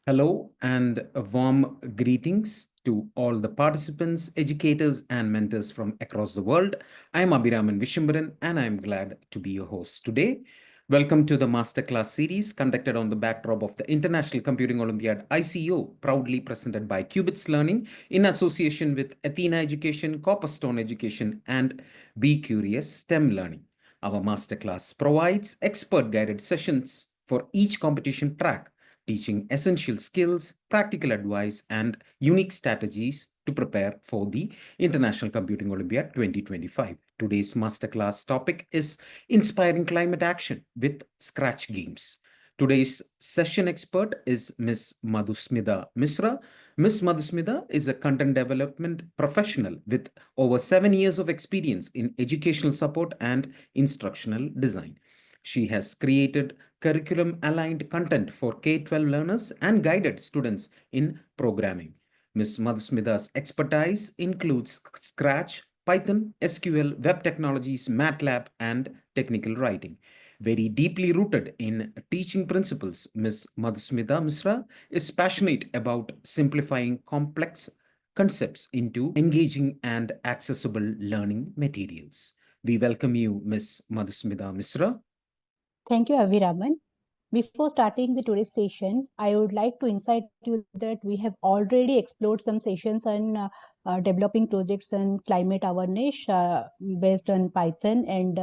Hello and a warm greetings to all the participants, educators, and mentors from across the world. I am Abhiraman Vishimbaran and I am glad to be your host today. Welcome to the Masterclass series conducted on the backdrop of the International Computing Olympiad ICO, proudly presented by Qubits Learning in association with Athena Education, Copperstone Education, and Be Curious STEM Learning. Our masterclass provides expert guided sessions for each competition track, teaching essential skills, practical advice, and unique strategies to prepare for the International Computing Olympiad 2025. Today's masterclass topic is Inspiring Climate Action with Scratch Games. Today's session expert is Ms. Madhusmita Mishra. Ms. Madhusmita is a content development professional with over 7 years of experience in educational support and instructional design. She has created curriculum-aligned content for K-12 learners and guided students in programming. Ms. Madhusmita's expertise includes Scratch, Python, SQL, web technologies, MATLAB, and technical writing. Very deeply rooted in teaching principles, Ms. Madhusmita Mishra is passionate about simplifying complex concepts into engaging and accessible learning materials. We welcome you, Ms. Madhusmita Mishra. Thank you, Abhiraman. Before starting the today's session, I would like to insight you that we have already explored some sessions on developing projects on climate awareness based on Python and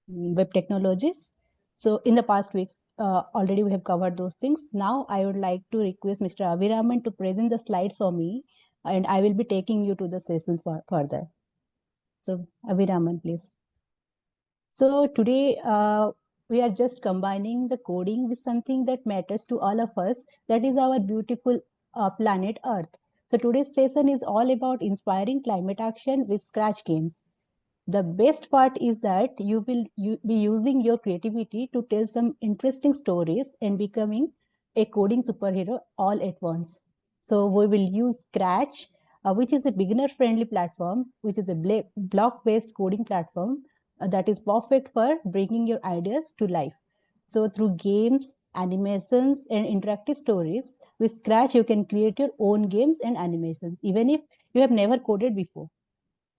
web technologies. So in the past weeks, already we have covered those things. Now I would like to request Mr. Abhiraman to present the slides for me, and I will be taking you to the sessions further. So Abhiraman, please. So today we are just combining the coding with something that matters to all of us, that is our beautiful planet Earth. So today's session is all about inspiring climate action with Scratch games. The best part is that you will be using your creativity to tell some interesting stories and becoming a coding superhero all at once. So we will use Scratch, which is a beginner-friendly platform, which is a block-based coding platform that is perfect for bringing your ideas to life. So through games, animations, and interactive stories, with Scratch you can create your own games and animations, even if you have never coded before.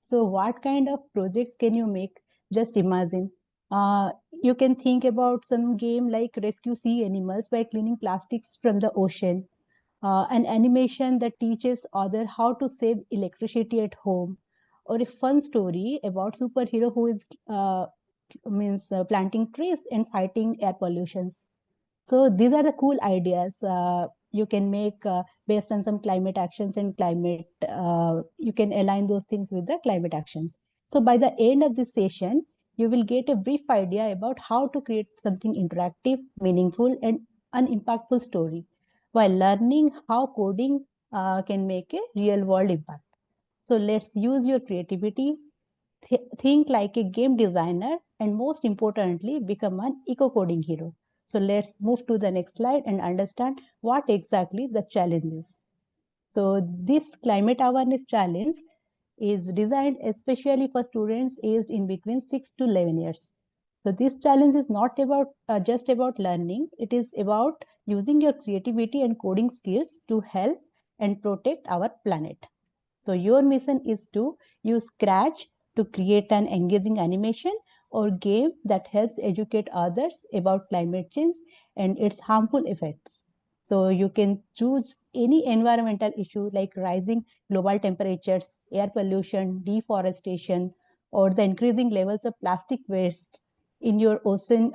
So what kind of projects can you make? Just imagine. You can think about some game like Rescue Sea Animals by cleaning plastics from the ocean, an animation that teaches others how to save electricity at home, or a fun story about superhero who is planting trees and fighting air pollutions. So these are the cool ideas you can make based on some climate actions and climate. You can align those things with the climate actions. So by the end of this session, you will get a brief idea about how to create something interactive, meaningful, and an impactful story, while learning how coding can make a real world impact. So let's use your creativity, think like a game designer, and most importantly, become an eco-coding hero. So let's move to the next slide and understand what exactly the challenge is. So this climate awareness challenge is designed especially for students aged in between 6 to 11 years. So this challenge is not about just about learning. It is about using your creativity and coding skills to help and protect our planet. So your mission is to use Scratch to create an engaging animation or game that helps educate others about climate change and its harmful effects. So you can choose any environmental issue like rising global temperatures, air pollution, deforestation, or the increasing levels of plastic waste in your ocean,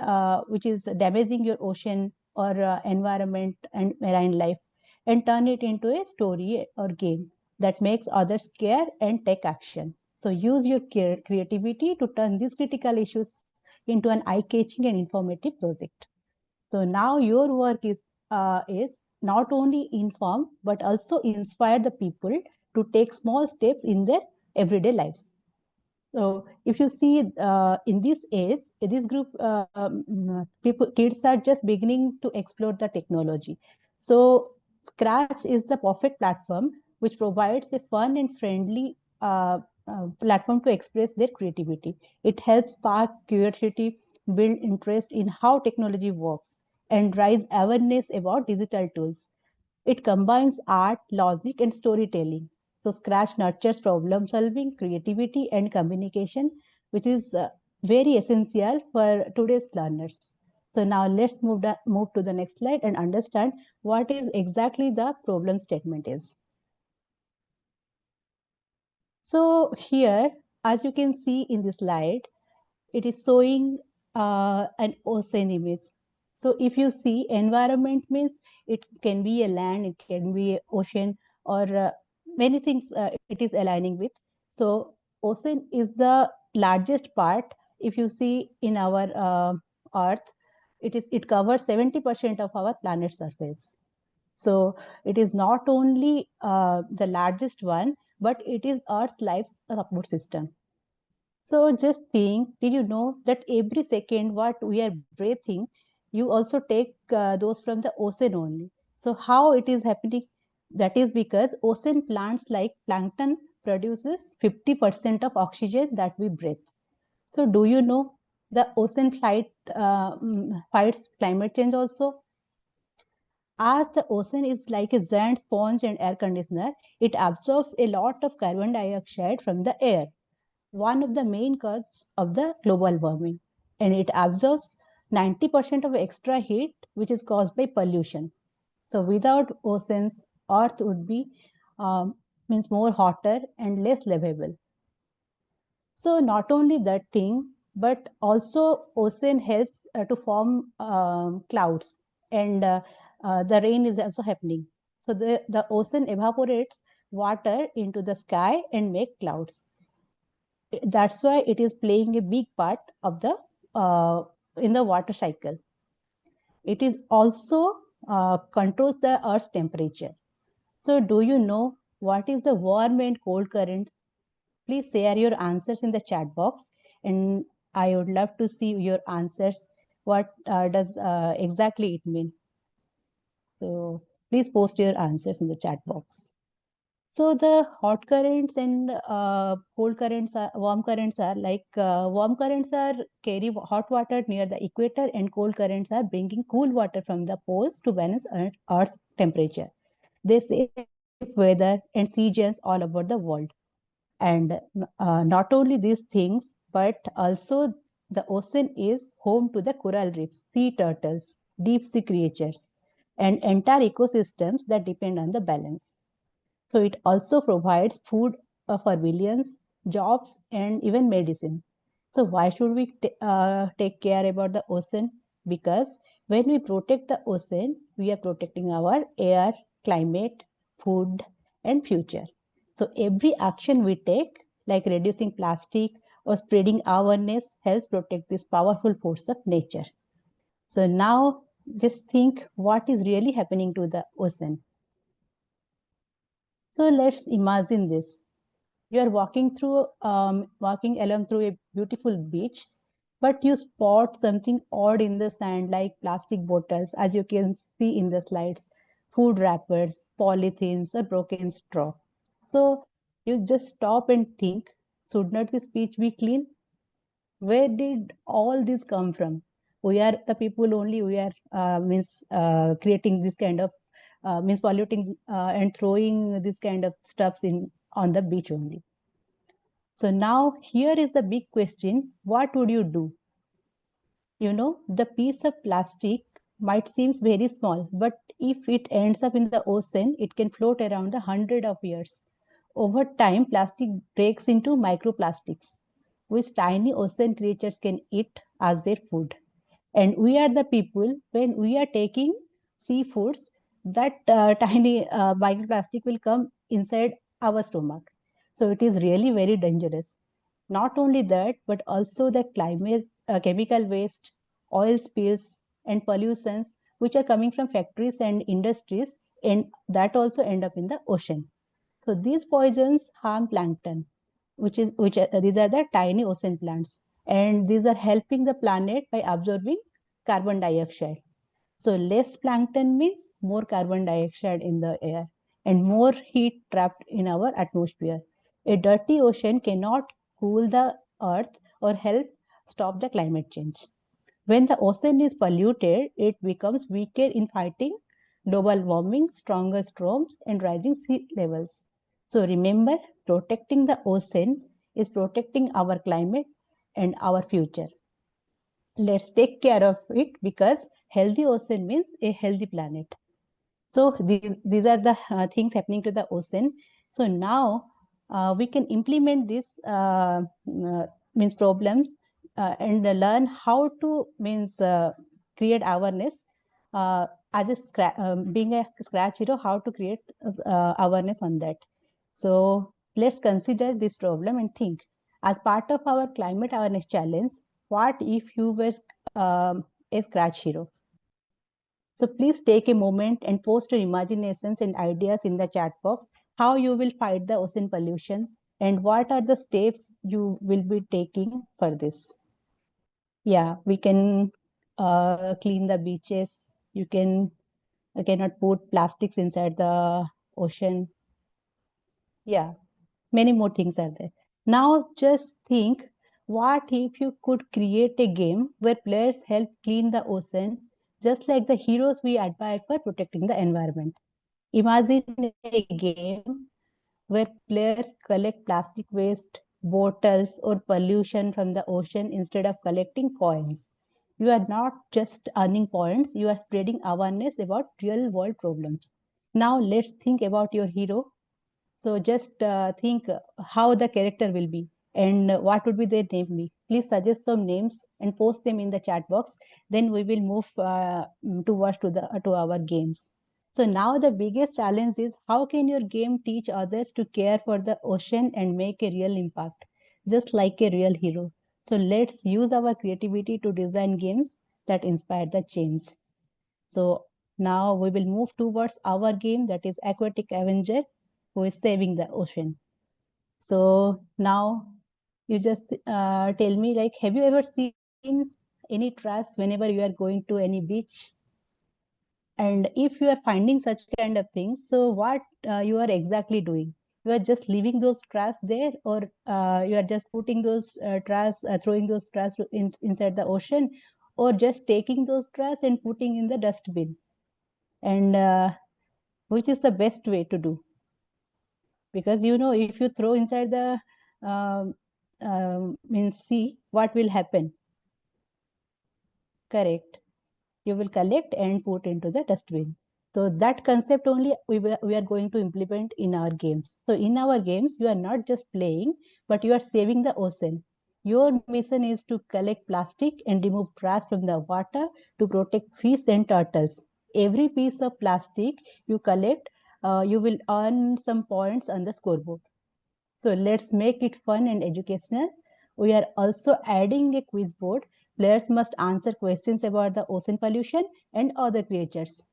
which is damaging your ocean or environment and marine life, and turn it into a story or game that makes others care and take action. So use your creativity to turn these critical issues into an eye-catching and informative project. So now your work is not only inform but also inspire the people to take small steps in their everyday lives. So if you see in this age, this group kids are just beginning to explore the technology. So Scratch is the perfect platform which provides a fun and friendly platform to express their creativity. It helps spark curiosity, build interest in how technology works, and raise awareness about digital tools. It combines art, logic, and storytelling. So Scratch nurtures problem solving, creativity, and communication, which is very essential for today's learners. So now let's move to the next slide and understand what is exactly the problem statement is. So here, as you can see in the slide, it is showing an ocean image. So if you see environment means it can be a land, it can be ocean, or many things it is aligning with. So ocean is the largest part. If you see in our Earth, it covers 70% of our planet surface. So it is not only the largest one, but it is Earth's life support system. So just think, did you know that every second what we are breathing, you also take those from the ocean only. So how it is happening? That is because ocean plants like plankton produces 50% of oxygen that we breathe. So do you know the ocean fights climate change also? As the ocean is like a giant sponge and air conditioner, it absorbs a lot of carbon dioxide from the air, one of the main causes of the global warming, and it absorbs 90% of extra heat which is caused by pollution. So without oceans, earth would be means more hotter and less livable. So not only that thing, but also ocean helps to form clouds, and the rain is also happening. So the ocean evaporates water into the sky and make clouds. That's why it is playing a big part of the in the water cycle. It is also controls the earth's temperature. So do you know what is the warm and cold currents? Please share your answers in the chat box, and I would love to see your answers. What does exactly it mean? So please post your answers in the chat box. So the hot currents and cold currents are warm currents are like warm currents are carry hot water near the equator, and cold currents are bringing cool water from the poles to balance Earth's temperature. They save weather and seasons all over the world. And not only these things, but also the ocean is home to the coral reefs, sea turtles, deep sea creatures, and entire ecosystems that depend on the balance. So it also provides food for billions, jobs, and even medicines. So why should we take care about the ocean? Because when we protect the ocean, we are protecting our air, climate, food, and future. So every action we take, like reducing plastic or spreading awareness, helps protect this powerful force of nature. So now just think what is really happening to the ocean. So let's imagine this. You are walking along through a beautiful beach, but you spot something odd in the sand, like plastic bottles, as you can see in the slides, food wrappers, polythenes, or broken straw. So you just stop and think, should not this beach be clean? Where did all this come from? We are the people only. We are means creating this kind of means polluting and throwing this kind of stuffs in on the beach only. So now here is the big question: what would you do? You know, the piece of plastic might seem very small, but if it ends up in the ocean, it can float around a hundred of years. Over time, plastic breaks into microplastics, which tiny ocean creatures can eat as their food. And we are the people, when we are taking seafoods, that tiny microplastic will come inside our stomach. So it is really very dangerous. Not only that, but also the climate, chemical waste, oil spills, and pollutions which are coming from factories and industries, and that also end up in the ocean. So these poisons harm plankton, which these are the tiny ocean plants, and these are helping the planet by absorbing carbon dioxide. So less plankton means more carbon dioxide in the air and more heat trapped in our atmosphere. A dirty ocean cannot cool the earth or help stop the climate change. When the ocean is polluted, it becomes weaker in fighting global warming, stronger storms, and rising sea levels. So remember, protecting the ocean is protecting our climate and our future. Let's take care of it because healthy ocean means a healthy planet. So these are the things happening to the ocean. So now we can implement these means problems and learn how to means create awareness as being a scratch hero, how to create awareness on that. So let's consider this problem and think, as part of our climate awareness challenge, what if you were a scratch hero? So please take a moment and post your imaginations and ideas in the chat box, how you will fight the ocean pollutions and what are the steps you will be taking for this. Yeah, we can clean the beaches. You cannot put plastics inside the ocean. Yeah, many more things are there. Now just think, what if you could create a game where players help clean the ocean, just like the heroes we admire for protecting the environment? Imagine a game where players collect plastic waste, bottles, or pollution from the ocean instead of collecting coins. You are not just earning points, you are spreading awareness about real world problems. Now let's think about your hero. So just think how the character will be and what would be their name be. Please suggest some names and post them in the chat box. Then we will move towards to our games. So now the biggest challenge is, how can your game teach others to care for the ocean and make a real impact, just like a real hero. So let's use our creativity to design games that inspire the change. So now we will move towards our game, that is Aquatic Avenger, who is saving the ocean. So now you just tell me, like, have you ever seen any trash whenever you are going to any beach? And if you are finding such kind of things, so what you are exactly doing? You are just leaving those trash there, or you are just putting those trash, throwing those trash inside the ocean, or just taking those trash and putting in the dustbin? And which is the best way to do? Because if you throw inside the um, means sea, what will happen? Correct, you will collect and put into the dustbin. So that concept only we are going to implement in our games. So in our games, you are not just playing, but you are saving the ocean. Your mission is to collect plastic and remove trash from the water to protect fish and turtles. Every piece of plastic you collect, you will earn some points on the scoreboard. So let's make it fun and educational. We are also adding a quiz board. Players must answer questions about the ocean pollution and other creatures.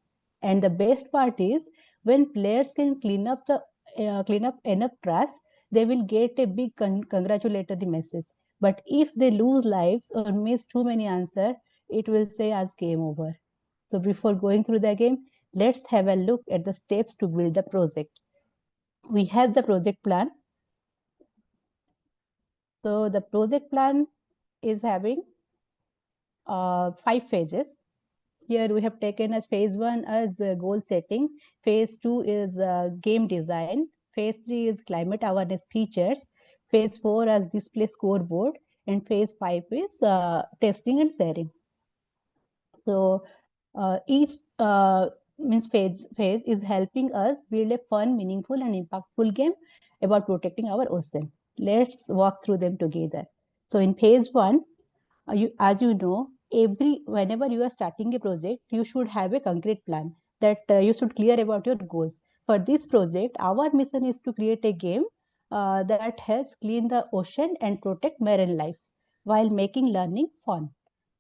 And the best part is, when players can clean up enough trash, they will get a big congratulatory message. But if they lose lives or miss too many answers, it will say as game over. So before going through the game, let's have a look at the steps to build the project. We have the project plan. So the project plan is having 5 phases. Here we have taken as phase 1 as goal setting, phase 2 is game design, phase 3 is climate awareness features, phase 4 as display scoreboard, and phase 5 is testing and sharing. So each means phase is helping us build a fun, meaningful, and impactful game about protecting our ocean. Let's walk through them together. So in phase 1, as you know, whenever you are starting a project, you should have a concrete plan that you should clear about your goals. For this project, our mission is to create a game that helps clean the ocean and protect marine life while making learning fun.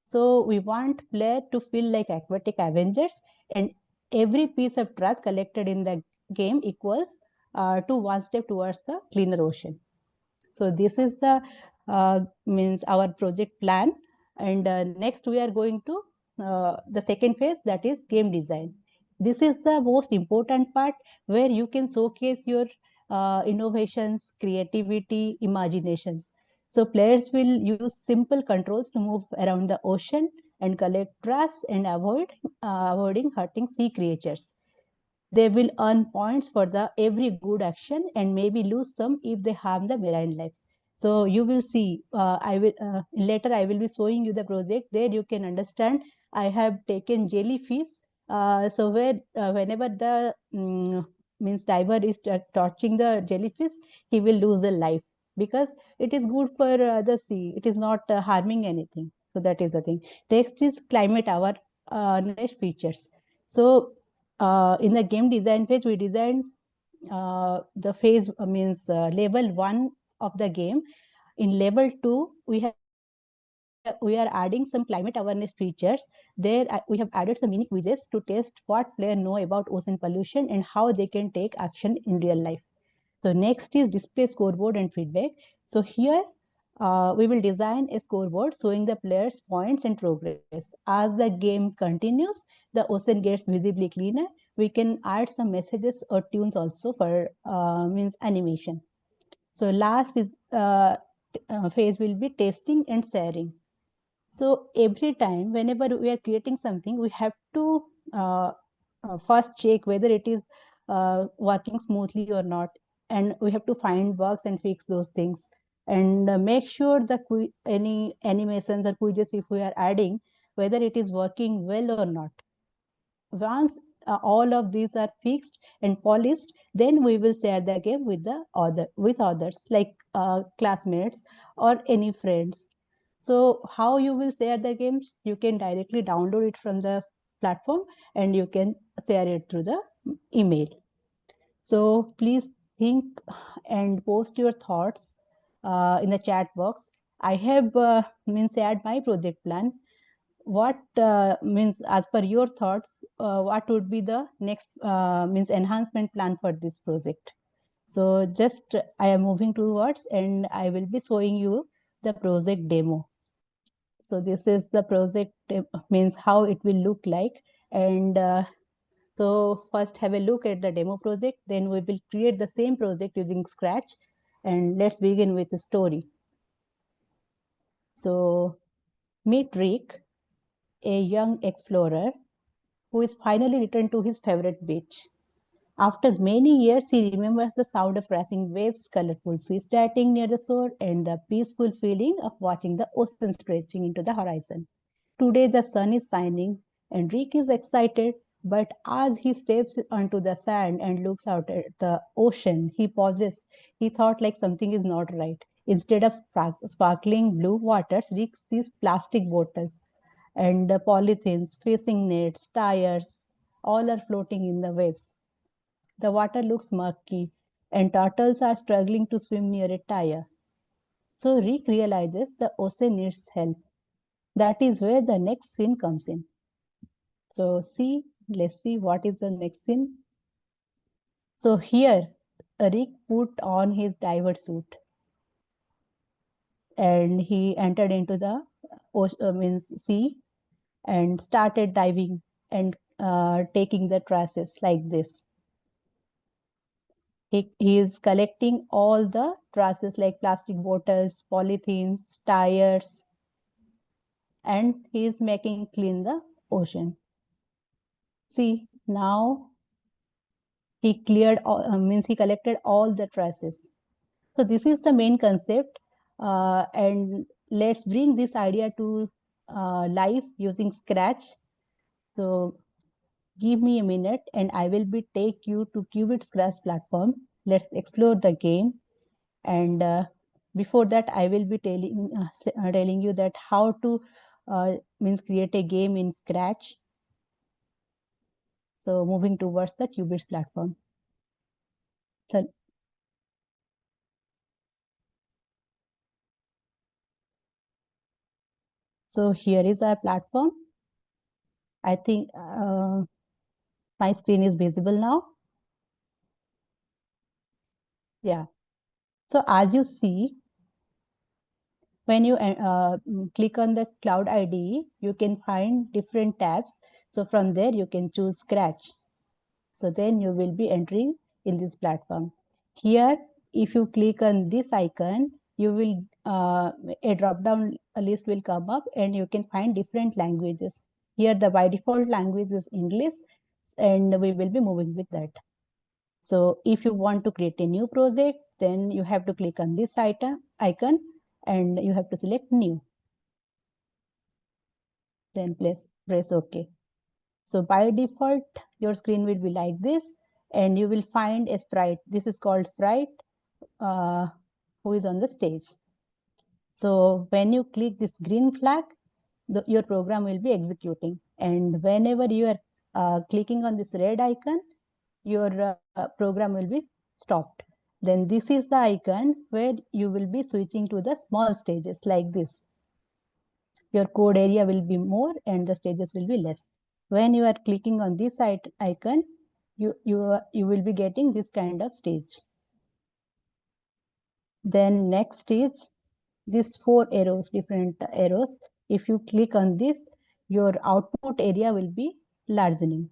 So we want player to feel like aquatic avengers, and every piece of trash collected in the game equals to one step towards the cleaner ocean. So this is the means our project plan, and next we are going to the second phase, that is game design. This is the most important part, where you can showcase your innovations, creativity, imaginations. So players will use simple controls to move around the ocean and collect trash and avoiding hurting sea creatures. They will earn points for the every good action and maybe lose some if they harm the marine lives. So you will see, I will later I will be showing you the project. There you can understand. I have taken jellyfish. So where whenever the means diver is touching the jellyfish, he will lose the life because it is good for the sea. It is not harming anything. So that is the thing. Next is climate awareness features. So in the game design phase, we designed the phase means level 1 of the game. In level 2, we are adding some climate awareness features. There we have added some mini quizzes to test what players know about ocean pollution and how they can take action in real life. So next is display scoreboard and feedback. So here we will design a scoreboard showing the players points and progress. As the game continues, the ocean gets visibly cleaner. We can add some messages or tunes also for means animation. So last is phase will be testing and sharing. So every time, whenever we are creating something, we have to first check whether it is working smoothly or not, and we have to find bugs and fix those things, and make sure the any animations or quizzes if we are adding, whether it is working well or not. Once all of these are fixed and polished, then we will share the game with the other with others like classmates or any friends. So how you will share the games? You can directly download it from the platform and you can share it through the email. So please think and post your thoughts in the chat box. I have means shared my project plan. What means as per your thoughts, what would be the next means enhancement plan for this project? So just I am moving towards and I will be showing you the project demo. So this is the project means how it will look like. And so first have a look at the demo project, then we will create the same project using Scratch. And let's begin with the story. So meet Rick, a young explorer who is finally returned to his favorite beach. After many years, he remembers the sound of crashing waves, colorful fish darting near the shore, and the peaceful feeling of watching the ocean stretching into the horizon. Today, the sun is shining, and Rick is excited. But as he steps onto the sand and looks out at the ocean, he pauses. He thought like something is not right. Instead of sparkling blue waters, Rick sees plastic bottles and polythenes, fishing nets, tires, all are floating in the waves. The water looks murky, and turtles are struggling to swim near a tire. So Rick realizes the ocean needs help. That is where the next scene comes in. So let's see what is the next scene. So here, Rick put on his diver suit and he entered into the means sea and started diving and taking the traces like this. He is collecting all the traces like plastic bottles, polythenes, tires, and he is making clean the ocean. See, now he cleared, means he collected all the traces. So this is the main concept. And let's bring this idea to life using Scratch. So give me a minute and I will be take you to Qubit Scratch platform. Let's explore the game. And before that, I will be telling you that how to means create a game in Scratch. So moving towards the Qubits platform. So, so here is our platform. I think my screen is visible now. Yeah. So as you see, when you click on the Cloud ID, you can find different tabs. So from there, you can choose Scratch. So then you will be entering in this platform. Here, if you click on this icon, you will a drop-down list will come up and you can find different languages. Here, the by default language is English. and we will be moving with that. So if you want to create a new project, then you have to click on this icon and you have to select new. Then press OK. So by default, your screen will be like this, and you will find a sprite. This is called sprite who is on the stage. So when you click this green flag, your program will be executing. And whenever you are clicking on this red icon, your program will be stopped. Then this is the icon where you will be switching to the small stages like this. Your code area will be more and the stages will be less. When you are clicking on this icon, you will be getting this kind of stage. Then next is these 4 arrows, different arrows. If you click on this, your output area will be largening.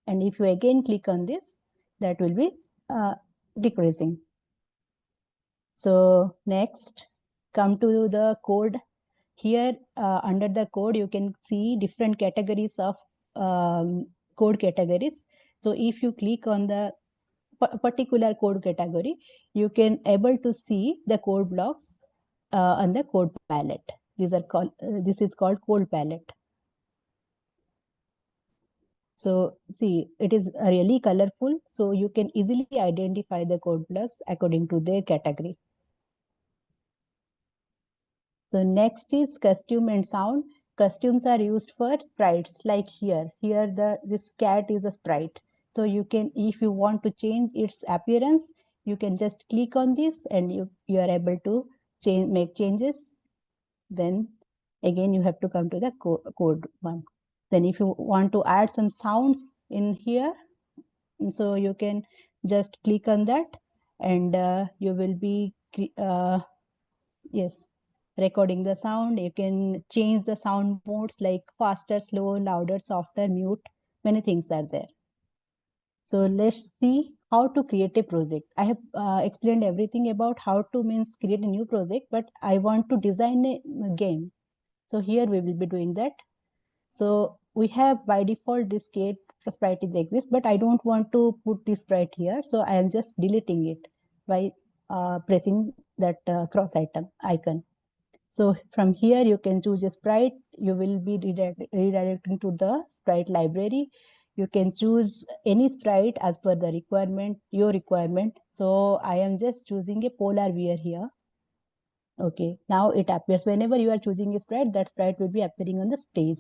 And if you again click on this, that will be decreasing. So next, come to the code. Here under the code, you can see different categories of code categories. So if you click on the particular code category, you can able to see the code blocks on the code palette. These are called this is called code palette. So see, it is really colorful, so you can easily identify the code blocks according to their category. So next is costume and sound. Costumes are used for sprites, like here. Here this cat is a sprite. So you can, if you want to change its appearance, you can just click on this and you are able to make changes. Then again you have to come to the code one. Then if you want to add some sounds in here, so you can just click on that and you will be yes, recording the sound. You can change the sound modes like faster, slow, louder, softer, mute. Many things are there. So let's see how to create a project. I have explained everything about how to means create a new project, but I want to design a game. So here we will be doing that. So we have by default this cat sprite is exist, but I don't want to put this sprite here. So I am just deleting it by pressing that cross icon. So from here you can choose a sprite. You will be redirecting to the sprite library. You can choose any sprite as per the requirement, your requirement. So I am just choosing a polar bear here. Okay, now it appears whenever you are choosing a sprite, that sprite will be appearing on the stage.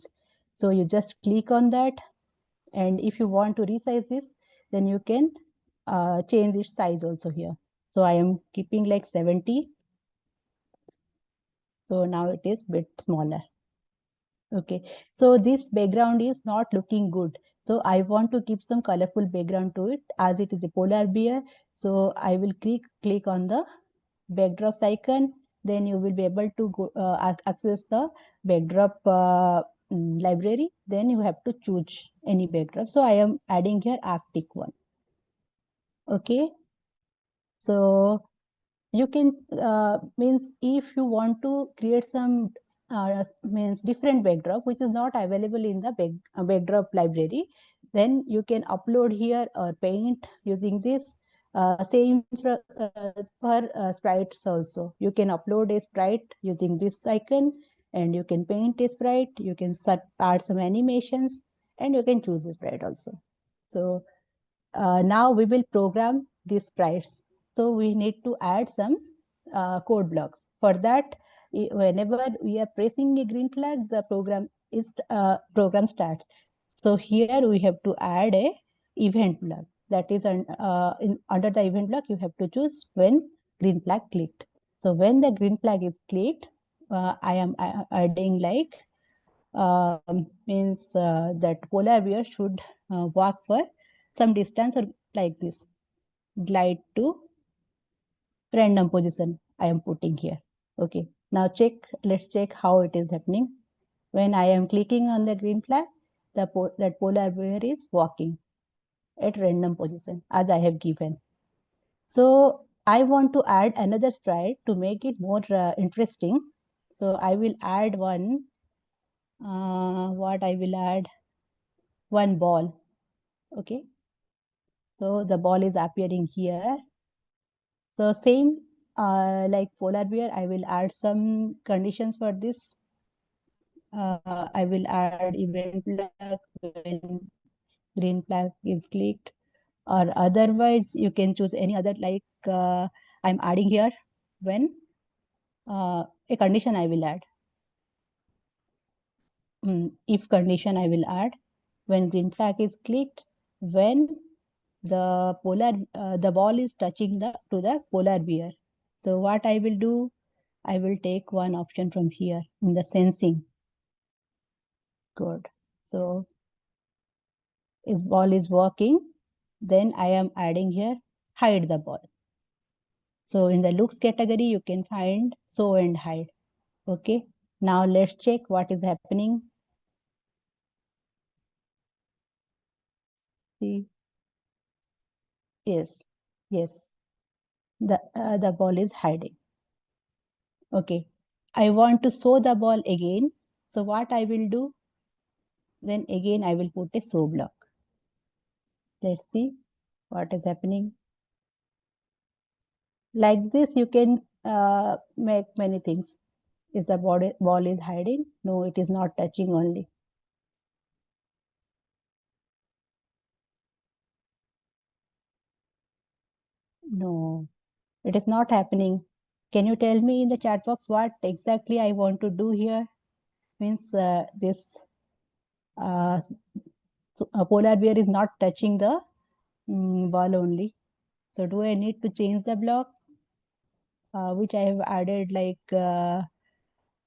So you just click on that, and if you want to resize this, then you can change its size also here. So I am keeping like 70. So now it is bit smaller. Okay, so this background is not looking good. So I want to keep some colorful background to it, as it is a polar bear. So I will click on the backdrops icon. Then you will be able to go access the backdrop library. Then you have to choose any backdrop. So I am adding here Arctic one. Okay, so you can means if you want to create some means different backdrop which is not available in the backdrop library, then you can upload here or paint using this. Same for sprites also. You can upload a sprite using this icon, and you can paint a sprite. You can add some animations, and you can choose a sprite also. So now we will program these sprites. So we need to add some code blocks. For that, whenever we are pressing a green flag, the program starts. So here we have to add a event block. That is under the event block, you have to choose when green flag clicked. So when the green flag is clicked, I am adding like means that polar bear should walk for some distance or like this, glide to random position I am putting here. Okay, now let's check how it is happening. When I am clicking on the green flag, that polar bear is walking at random position as I have given. So I want to add another sprite to make it more interesting. So I will add one. What I will add? one ball. Okay. So the ball is appearing here. So same like polar bear, I will add some conditions for this. I will add event flag when green flag is clicked, or otherwise you can choose any other, like I'm adding here when a condition I will add. If condition I will add when green flag is clicked, when the ball is touching to the polar bear. So what I will do, I will take one option from here in the sensing. Good. So if ball is working, then I am adding here hide the ball. So in the looks category, you can find show and hide. Okay. Now let's check what is happening. See. Yes. Yes. The ball is hiding. Okay. I want to show the ball again. So what I will do? Then again I will put a show block. Let's see what is happening. Like this, you can make many things. Is the ball is hiding? No, it is not touching only. No, it is not happening. Can you tell me in the chat box what exactly I want to do here? Means this polar bear is not touching the ball only. So do I need to change the block, which I have added like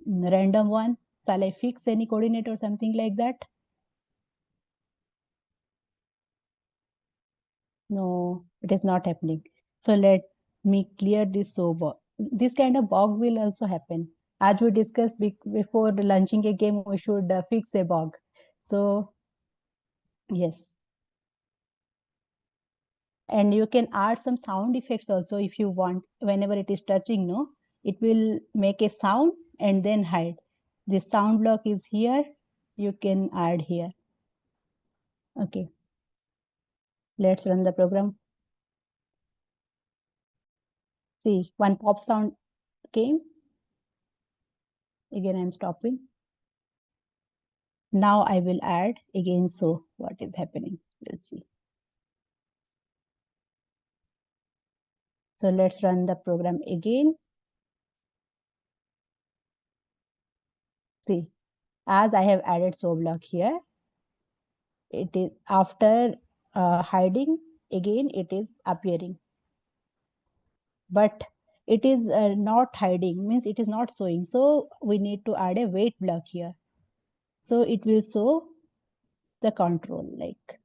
random one? Shall I fix any coordinate or something like that? No, it is not happening. So let me clear this bug. This kind of bug will also happen. As we discussed before launching a game, we should fix a bug. So yes. And you can add some sound effects also if you want. Whenever it is touching, no, it will make a sound and then hide. The sound block is here. You can add here. Okay. Let's run the program. See, one pop sound came. Again, I'm stopping. Now I will add again. So what is happening? Let's see. So let's run the program again. See, as I have added so block here, it is after hiding again, it is appearing. But it is not hiding, means it is not showing. So we need to add a wait block here. So it will show the control, like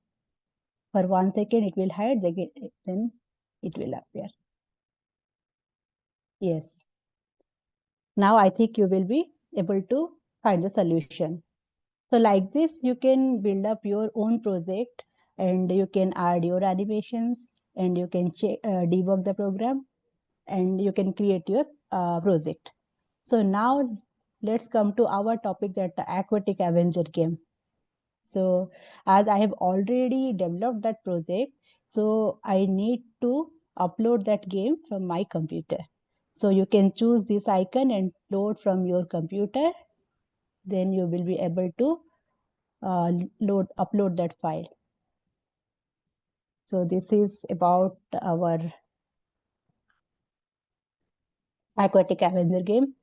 for 1 second it will hide, then it will appear. Yes. Now I think you will be able to find the solution. So like this, you can build up your own project and you can add your animations and you can debug the program and you can create your project. So now let's come to our topic, that the aquatic avenger game. So as I have already developed that project, so I need to upload that game from my computer. So you can choose this icon and load from your computer. Then you will be able to upload that file. So this is about our aquatic avenger game.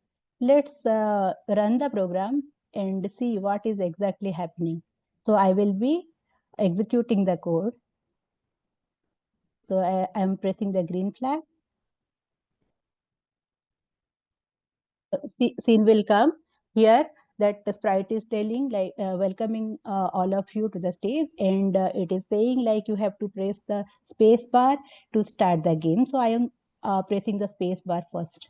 Let's run the program and see what is exactly happening. So I will be executing the code. So I am pressing the green flag. Scene will come here, that the sprite is telling like welcoming all of you to the stage, and it is saying like you have to press the space bar to start the game. So I am pressing the space bar first.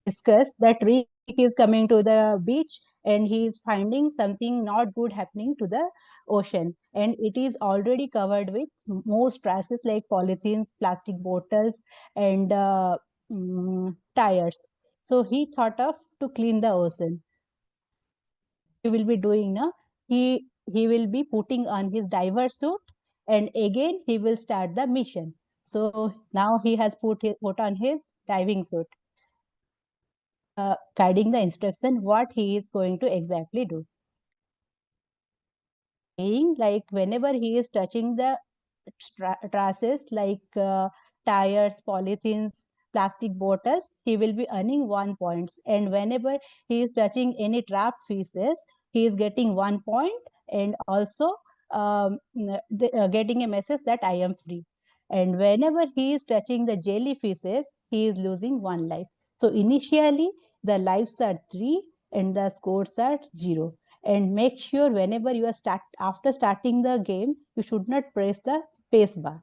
Discuss that Rick is coming to the beach and he is finding something not good happening to the ocean, and it is already covered with more traces like polythenes, plastic bottles, and tires. So he thought of to clean the ocean. he will be doing now? He will be putting on his diver suit, and again he will start the mission. So now he has put on his diving suit, guiding the instruction what he is going to exactly do. Saying like whenever he is touching the trusses like tires, polythenes, plastic bottles, he will be earning 1 points. And whenever he is touching any trapped fishes, he is getting 1 point, and also getting a message that I am free. And whenever he is touching the jellyfishes, he is losing 1 life. So initially the lives are 3 and the scores are 0. And make sure whenever you are after starting the game, you should not press the space bar.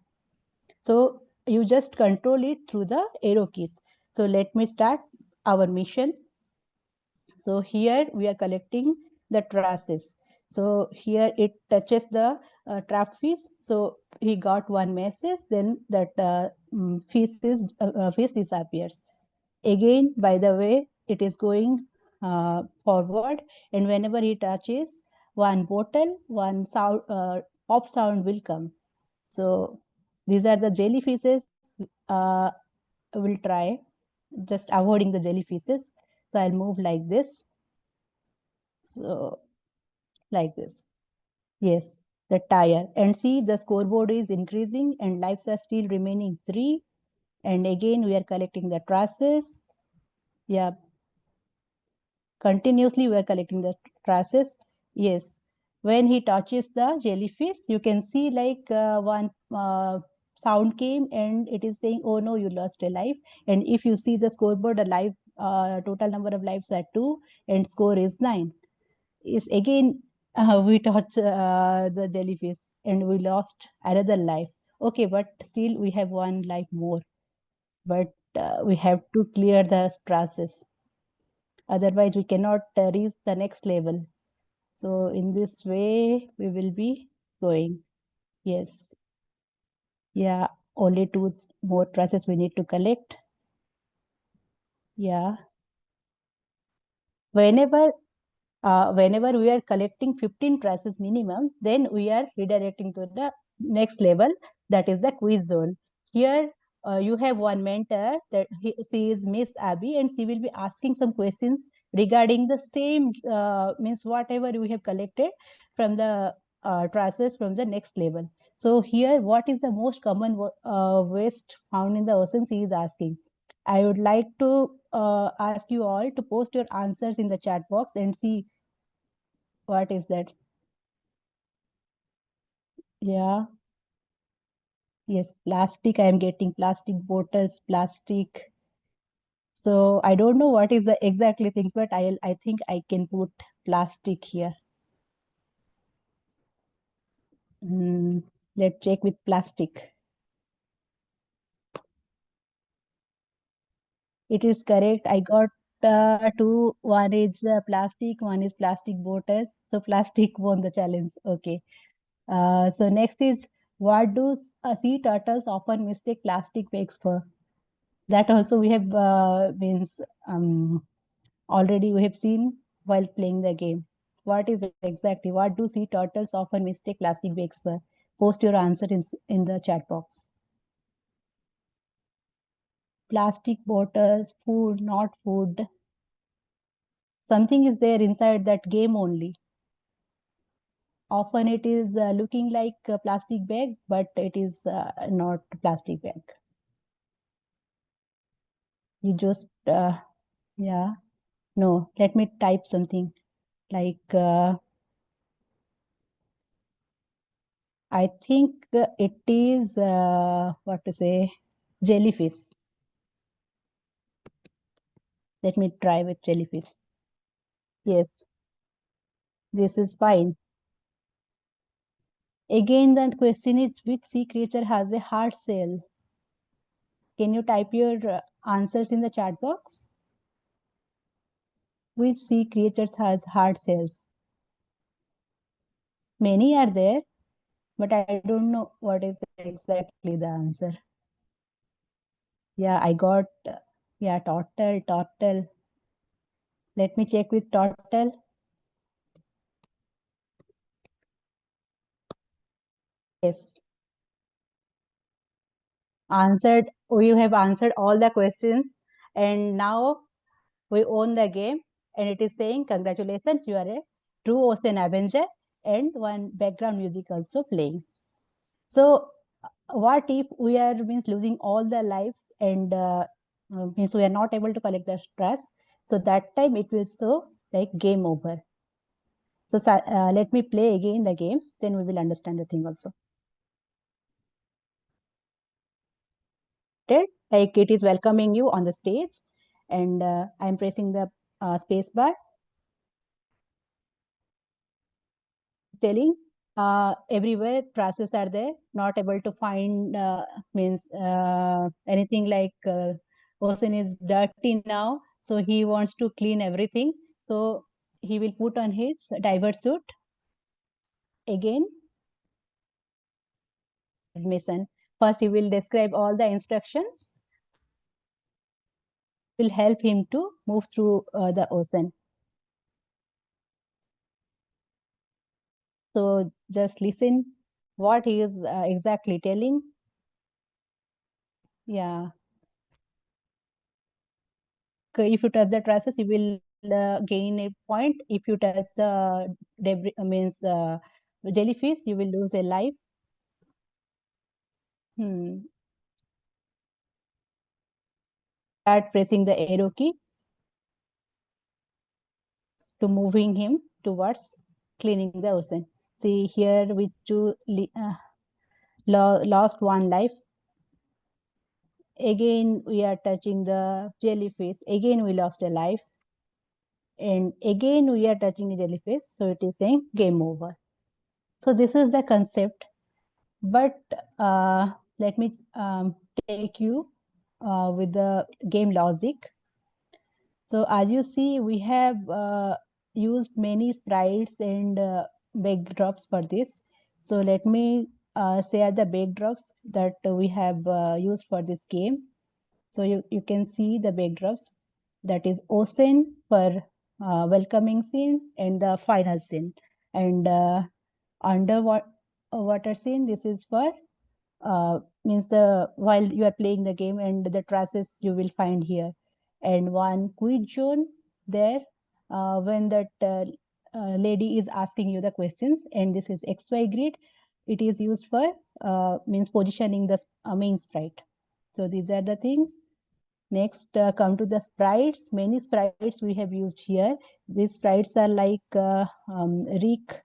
So you just control it through the arrow keys. So let me start our mission. So here we are collecting the trusses. So here it touches the trapped fish. So he got 1 message, then that fish disappears. Again, by the way, it is going forward, and whenever he touches one bottle, one sound, pop sound will come. So these are the jellyfishes. Uh, will try just avoiding the jellyfishes. So I'll move like this. So like this. Yes, the tire. And see the scoreboard is increasing and lives are still remaining 3. And again, we are collecting the trusses. Yeah, continuously we are collecting the trusses. Yes, when he touches the jellyfish, you can see like one sound came and it is saying, oh no, you lost a life. And if you see the scoreboard, the life total number of lives are 2 and score is 9. Is again we touch the jellyfish and we lost another life. Okay, but still we have 1 life more, but we have to clear the trusses, otherwise we cannot reach the next level. So in this way we will be going. Yes, yeah, only 2 more trusses we need to collect. Yeah, whenever whenever we are collecting 15 trusses minimum, then we are redirecting to the next level, that is the quiz zone. Here you have one mentor that she is Miss Abby, and she will be asking some questions regarding the same means whatever we have collected from the trusses from the next level. So here, what is the most common waste found in the ocean? She is asking. I would like to ask you all to post your answers in the chat box and see what is that. Yeah, yes, plastic. I am getting plastic bottles, plastic. So I don't know what is the exactly things, but I think I can put plastic here. Mm, let's check with plastic. It is correct. I got two. One is plastic, one is plastic bottles. So plastic won the challenge. Okay. So next is, what do sea turtles often mistake plastic bags for? That also we have means already we have seen while playing the game. What is exactly, what do sea turtles often mistake plastic bags for? Post your answer in the chat box. Plastic bottles, food, not food. Something is there inside that game only. Often it is looking like a plastic bag, but it is not plastic bag. You just, yeah, no, let me type something like, I think it is, what to say, jellyfish. Let me try with jellyfish. Yes, this is fine. Again, the question is, which sea creature has a hard shell? Can you type your answers in the chat box? Which sea creatures has hard shells? Many are there, but I don't know what is exactly the answer. Yeah, I got, yeah, turtle. Let me check with turtle. Yes. Answered. You have answered all the questions, and now we own the game. And it is saying, congratulations, you are a true Ocean Avenger, and one background music also playing. So, what if we are means losing all the lives and means we are not able to collect the stress? So that time it will show like game over. So let me play again the game, then we will understand the thing also. Like it is welcoming you on the stage, and I'm pressing the space bar, telling everywhere traces are there, not able to find means anything like ocean is dirty now, so he wants to clean everything. So he will put on his diver suit again. His mission, first he will describe all the instructions, will help him to move through the ocean. So just listen what he is exactly telling. Yeah. If you touch the traces, you will gain a point. If you touch the debris, means jellyfish, you will lose a life. Hmm. Start pressing the arrow key to moving him towards cleaning the ocean. See here, we lost one life. Again, we are touching the jellyfish. Again, we lost a life. And again, we are touching a jellyfish. So it is saying game over. So this is the concept. But let me take you with the game logic. So as you see, we have used many sprites and backdrops for this. So let me share the backdrops that we have used for this game. So you can see the backdrops, that is ocean for welcoming scene and the final scene, and underwater scene, this is for means the while you are playing the game, and the traces you will find here, and one quiz zone there when that lady is asking you the questions, and this is XY grid. It is used for means positioning the main sprite. So these are the things. Next, come to the sprites. Many sprites we have used here. These sprites are like Rick,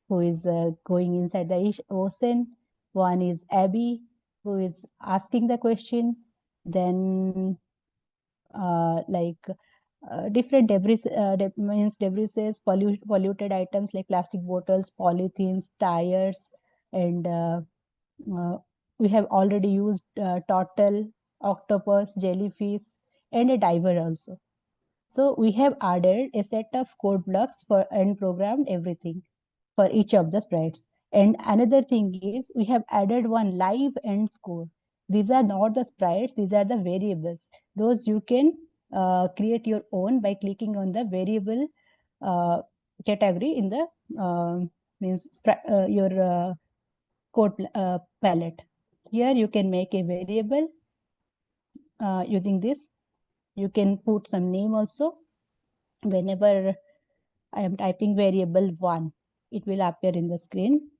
who is going inside the ocean. One is Abby, who is asking the question. Then, like different debris, means debris says polluted items like plastic bottles, polythenes, tires, and uh, we have already used turtle, octopus, jellyfish, and a diver also. So we have added a set of code blocks for and programmed everything for each of the sprites. And another thing is we have added one live end score. These are not the sprites, these are the variables. Those you can create your own by clicking on the variable uh, category in the means your code palette. Here you can make a variable using this. You can put some name also. Whenever I am typing variable 1, it will appear in the screen.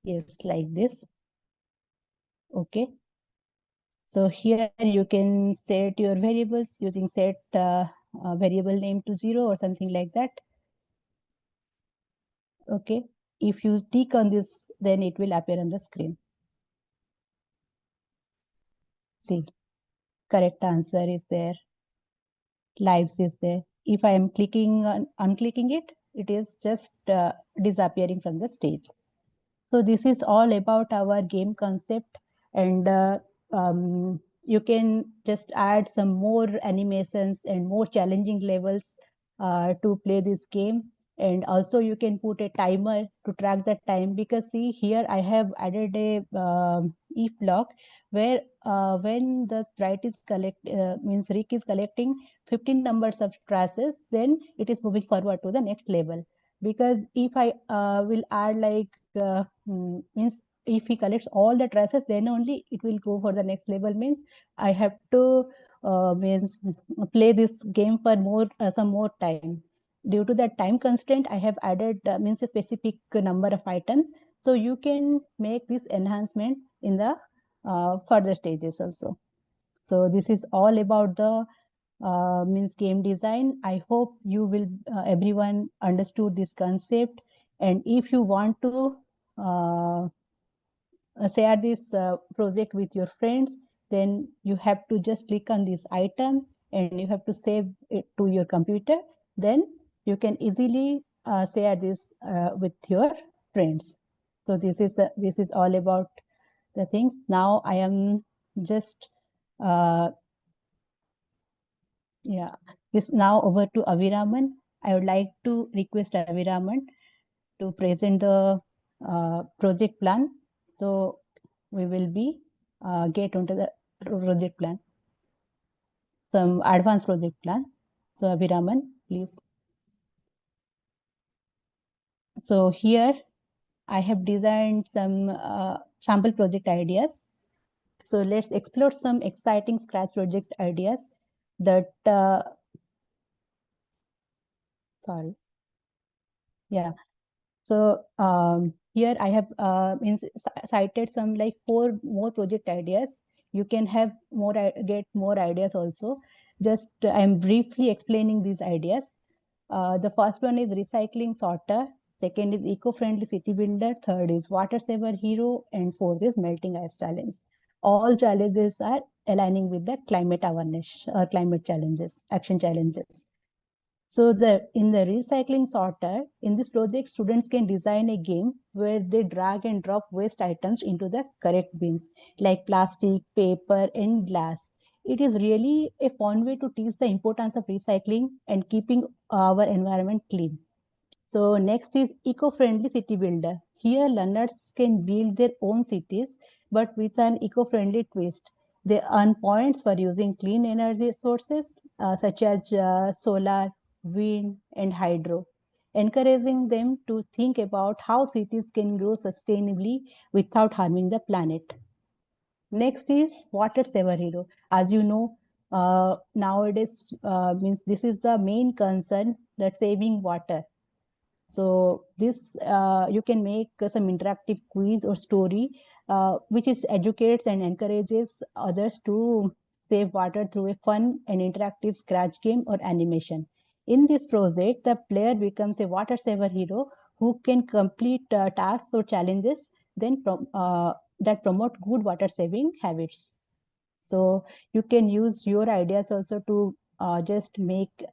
Yes, like this. Okay. So here you can set your variables using set variable name to 0 or something like that. Okay. If you tick on this, then it will appear on the screen. See, correct answer is there. Lives is there. If I am clicking on unclicking it, it is just disappearing from the stage. So this is all about our game concept, and you can just add some more animations and more challenging levels to play this game. And also you can put a timer to track the time, because see here I have added a if block where when the sprite is means Rick is collecting 15 numbers of traces, then it is moving forward to the next level. because if I will add like means if he collects all the traces, then only it will go for the next level. Means I have to means play this game for more some more time. Due to that time constraint, I have added means a specific number of items. So you can make this enhancement in the further stages also. So this is all about the means game design. I hope you will everyone understood this concept, and if you want to uh, share this project with your friends, then you have to just click on this item and you have to save it to your computer. Then you can easily share this with your friends. So this is all about the things. Now I am just uh, yeah, this now over to Aviraman. I would like to request Aviraman to present the project plan. So we will be get onto the project plan, some advanced project plan. So Aviraman, please. So here I have designed some sample project ideas. So let's explore some exciting Scratch project ideas that, sorry, yeah. So here I have cited some like 4 more project ideas. You can have more, get more ideas also. Just I am briefly explaining these ideas. The first one is recycling sorter. Second is eco-friendly city builder. Third is water saver hero, and fourth is melting ice challenge. All challenges are aligning with the climate awareness or climate challenges, action challenges. So in the recycling sorter, in this project, students can design a game where they drag and drop waste items into the correct bins, like plastic, paper, and glass. It is really a fun way to teach the importance of recycling and keeping our environment clean. So next is eco-friendly city builder. Here learners can build their own cities, but with an eco-friendly twist. They earn points for using clean energy sources such as solar, wind, and hydro, encouraging them to think about how cities can grow sustainably without harming the planet. Next is water saver hero. As you know, nowadays means this is the main concern, that saving water. So this you can make some interactive quiz or story which is educates and encourages others to save water through a fun and interactive scratch game or animation. In this project, the player becomes a water saver hero who can complete tasks or challenges then that promote good water saving habits. So you can use your ideas also to just make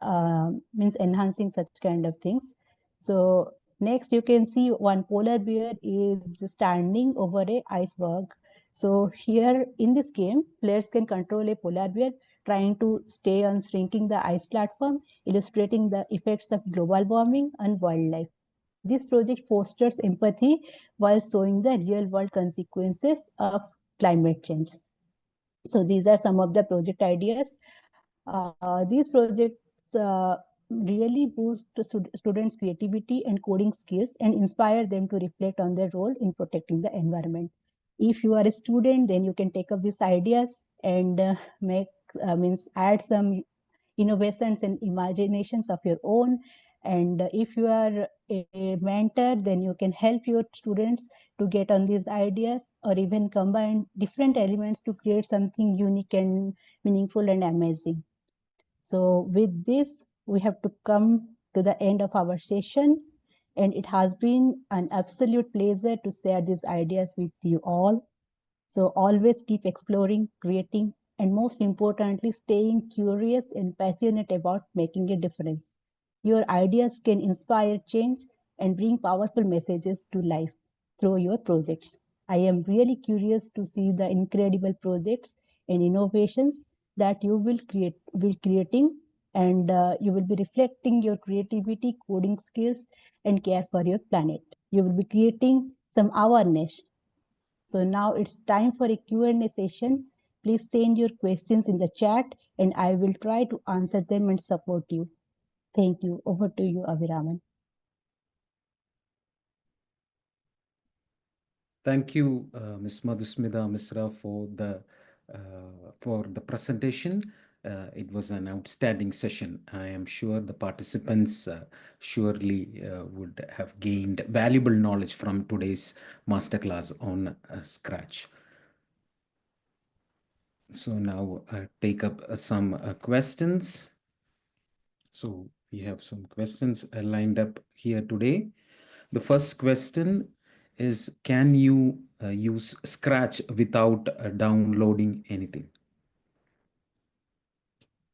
means enhancing such kind of things. So next you can see one polar bear is standing over a iceberg. So here in this game, players can control a polar bear trying to stay on shrinking the ice platform, illustrating the effects of global warming on wildlife. This project fosters empathy while showing the real world consequences of climate change. So these are some of the project ideas. These projects really boost students' creativity and coding skills and inspire them to reflect on their role in protecting the environment. If you are a student, then you can take up these ideas and make means add some innovations and imaginations of your own. And if you are a mentor, then you can help your students to get on these ideas or even combine different elements to create something unique and meaningful and amazing. So with this, we have to come to the end of our session. And it has been an absolute pleasure to share these ideas with you all. So always keep exploring, creating, and most importantly, staying curious and passionate about making a difference. Your ideas can inspire change and bring powerful messages to life through your projects. I am really curious to see the incredible projects and innovations that you will creating, and you will be reflecting your creativity, coding skills, and care for your planet. You will be creating some awareness. So now it's time for a Q&A session. Please send your questions in the chat and I will try to answer them and support you. Thank you. Over to you, Abhiraman. Thank you, Ms. Madhusmita Mishra, for the presentation. It was an outstanding session. I am sure the participants surely would have gained valuable knowledge from today's masterclass on Scratch. So now take up some questions. So we have some questions lined up here today. The first question is, can you use Scratch without downloading anything?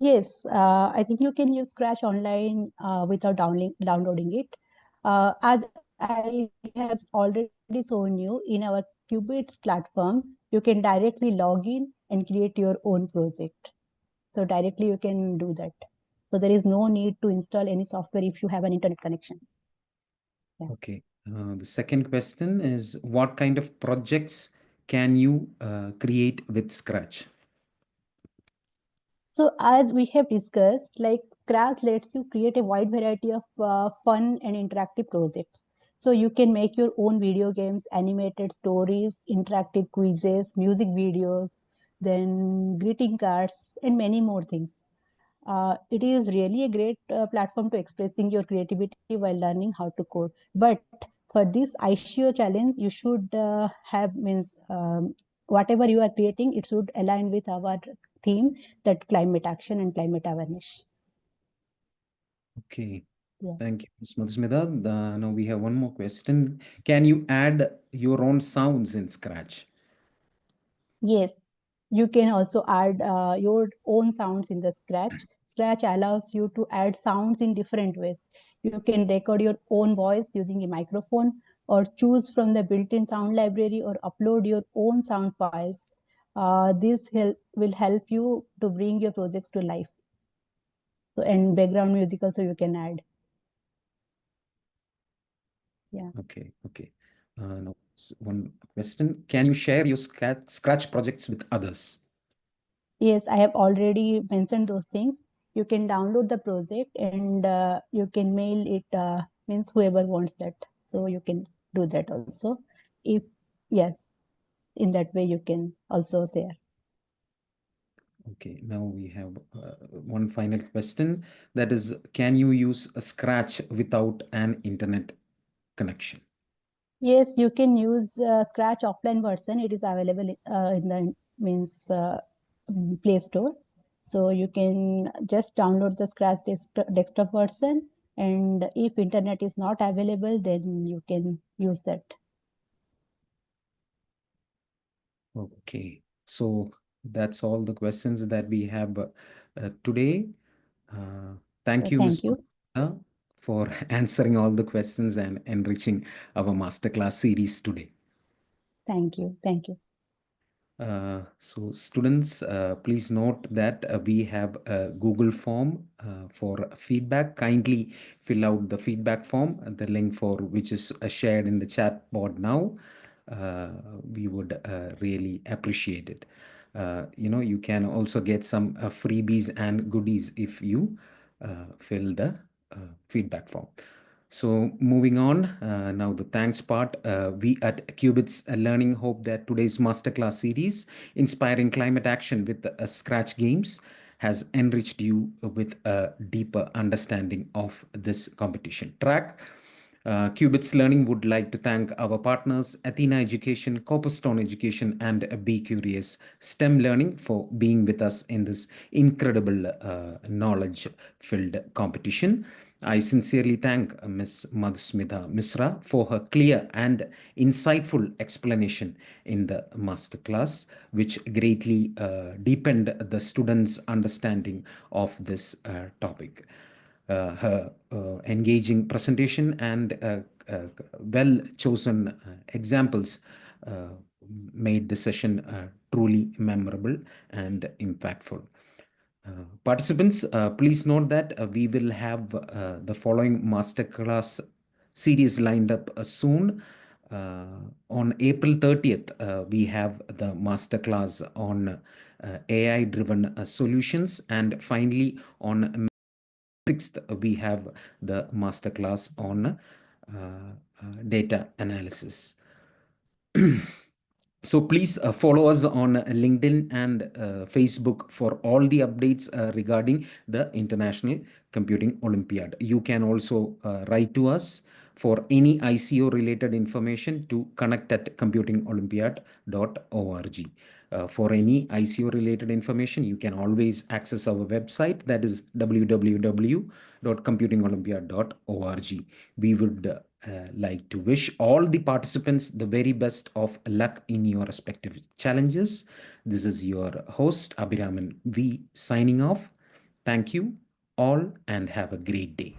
Yes, I think you can use Scratch online without downloading it. As I have already shown you in our Qubits platform, you can directly log in and create your own project. So directly you can do that. So there is no need to install any software if you have an internet connection. Yeah. Okay. The second question is, what kind of projects can you create with Scratch? So as we have discussed, like Scratch lets you create a wide variety of fun and interactive projects. So you can make your own video games, animated stories, interactive quizzes, music videos, then greeting cards, and many more things. It is really a great platform to expressing your creativity while learning how to code. But for this ICO challenge, you should have means whatever you are creating, it should align with our theme, that climate action and climate awareness. Okay. Yeah. Thank you, Ms. Madhusmita. Now we have one more question. Can you add your own sounds in Scratch? Yes, you can also add your own sounds in the Scratch. Scratch allows you to add sounds in different ways. You can record your own voice using a microphone, or choose from the built-in sound library, or upload your own sound files. Will help you to bring your projects to life. So, and background music also you can add. Yeah. Okay, okay. Now, one question. Can you share your Scratch projects with others? Yes, I have already mentioned those things. You can download the project and you can mail it, means whoever wants that. So you can do that also. If yes, in that way you can also share. Okay, now we have one final question. That is, can you use a Scratch without an internet connection? Yes, you can use Scratch offline version. It is available in the means Play Store. So you can just download the Scratch desktop version, and if internet is not available, then you can use that. Okay, so that's all the questions that we have today. Uh, Thank you, Ms. Thank you. Mamta, for answering all the questions and enriching our masterclass series today. Thank you. Thank you. So students, please note that we have a Google form for feedback. Kindly fill out the feedback form, the link for which is shared in the chat board now. Uh, we would really appreciate it. You can also get some freebies and goodies if you fill the feedback form. So moving on, now the thanks part. We at Qubits Learning hope that today's masterclass series, Inspiring Climate Action with Scratch Games, has enriched you with a deeper understanding of this competition track. Qubits Learning would like to thank our partners, Athena Education, Copperstone Education, and Be Curious STEM Learning for being with us in this incredible knowledge-filled competition. I sincerely thank Ms. Madhusmita Mishra for her clear and insightful explanation in the masterclass, which greatly deepened the students' understanding of this topic. Her engaging presentation and well chosen examples made the session truly memorable and impactful. Participants, please note that we will have the following masterclass series lined up soon. On April 30th, we have the masterclass on AI driven solutions, and finally on 6th, we have the masterclass on data analysis. So please follow us on LinkedIn and Facebook for all the updates regarding the International Computing Olympiad. You can also write to us for any ICO related information to connect at computingolympiad.org. For any ICO related information, you can always access our website, that is www.computingolympiad.org. We would like to wish all the participants the very best of luck in your respective challenges. This is your host, Abhiraman V, signing off. Thank you all and have a great day.